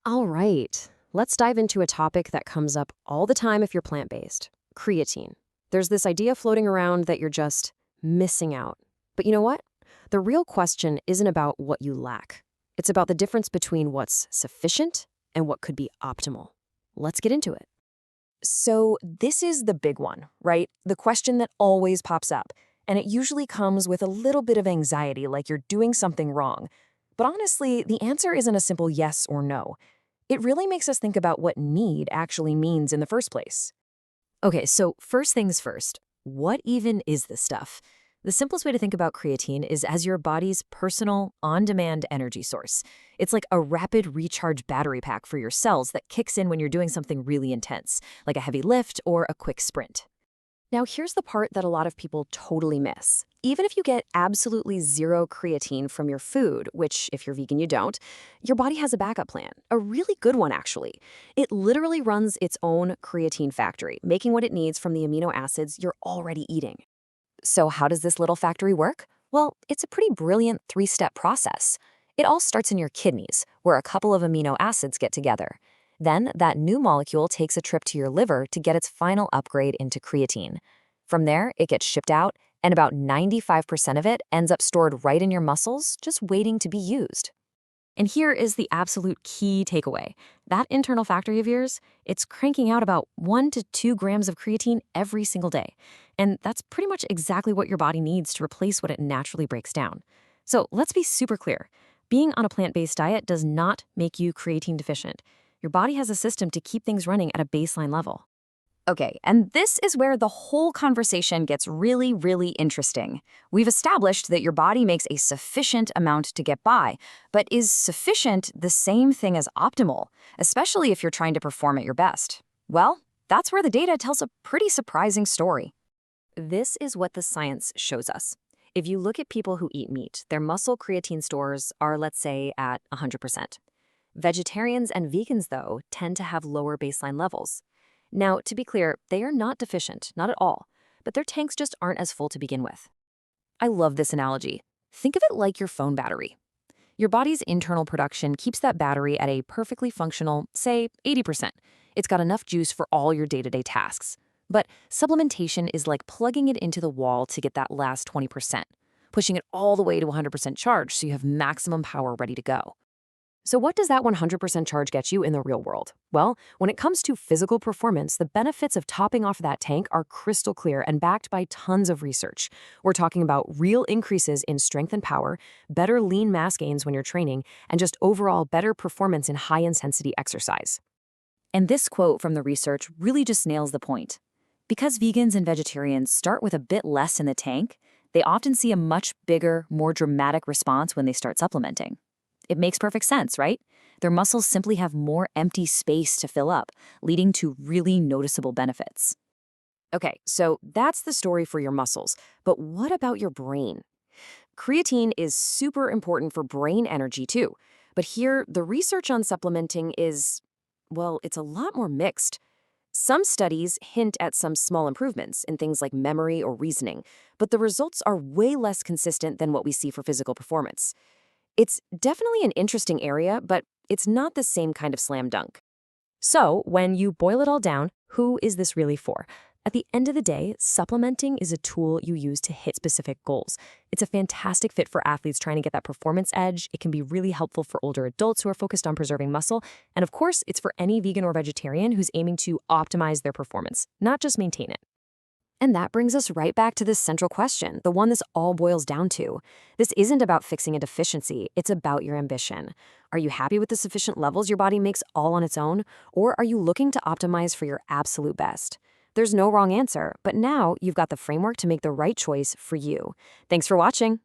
All right, let's dive into a topic that comes up all the time if you're plant-based: creatine. There's this idea floating around that you're just missing out. But you know what? The real question isn't about what you lack. It's about the difference between what's sufficient and what could be optimal. Let's get into it. So, this is the big one, right? The question that always pops up. And it usually comes with a little bit of anxiety, like you're doing something wrong. But honestly, the answer isn't a simple yes or no. It really makes us think about what need actually means in the first place. Okay, so first things first, what even is this stuff? The simplest way to think about creatine is as your body's personal, on-demand energy source. It's like a rapid recharge battery pack for your cells that kicks in when you're doing something really intense, like a heavy lift or a quick sprint. Now, here's the part that a lot of people totally miss. Even if you get absolutely zero creatine from your food, which if you're vegan, you don't, your body has a backup plan, a really good one, actually. It literally runs its own creatine factory, making what it needs from the amino acids you're already eating. So how does this little factory work? Well, it's a pretty brilliant three-step process. It all starts in your kidneys, where a couple of amino acids get together. Then that new molecule takes a trip to your liver to get its final upgrade into creatine. From there, it gets shipped out, and about 95% of it ends up stored right in your muscles, just waiting to be used. And here is the absolute key takeaway. That internal factory of yours, it's cranking out about 1 to 2 grams of creatine every single day. And that's pretty much exactly what your body needs to replace what it naturally breaks down. So let's be super clear. Being on a plant-based diet does not make you creatine deficient. Your body has a system to keep things running at a baseline level. Okay, and this is where the whole conversation gets really, really interesting. We've established that your body makes a sufficient amount to get by, but is sufficient the same thing as optimal, especially if you're trying to perform at your best? Well, that's where the data tells a pretty surprising story. This is what the science shows us. If you look at people who eat meat, their muscle creatine stores are, let's say, at 100%. Vegetarians and vegans, though, tend to have lower baseline levels. Now, to be clear, they are not deficient, not at all, but their tanks just aren't as full to begin with. I love this analogy. Think of it like your phone battery. Your body's internal production keeps that battery at a perfectly functional, say, 80%. It's got enough juice for all your day-to-day tasks. But supplementation is like plugging it into the wall to get that last 20%, pushing it all the way to 100% charge so you have maximum power ready to go. So what does that 100% charge get you in the real world? Well, when it comes to physical performance, the benefits of topping off that tank are crystal clear and backed by tons of research. We're talking about real increases in strength and power, better lean mass gains when you're training, and just overall better performance in high-intensity exercise. And this quote from the research really just nails the point. Because vegans and vegetarians start with a bit less in the tank, they often see a much bigger, more dramatic response when they start supplementing. It makes perfect sense, right? Their muscles simply have more empty space to fill up, leading to really noticeable benefits. Okay, so that's the story for your muscles. But what about your brain? Creatine is super important for brain energy too. But here, the research on supplementing is, well, it's a lot more mixed. Some studies hint at some small improvements in things like memory or reasoning, but the results are way less consistent than what we see for physical performance. It's definitely an interesting area, but it's not the same kind of slam dunk. So, when you boil it all down, who is this really for? At the end of the day, supplementing is a tool you use to hit specific goals. It's a fantastic fit for athletes trying to get that performance edge. It can be really helpful for older adults who are focused on preserving muscle. And of course, it's for any vegan or vegetarian who's aiming to optimize their performance, not just maintain it. And that brings us right back to this central question, the one this all boils down to. This isn't about fixing a deficiency, it's about your ambition. Are you happy with the sufficient levels your body makes all on its own, or are you looking to optimize for your absolute best? There's no wrong answer, but now you've got the framework to make the right choice for you. Thanks for watching.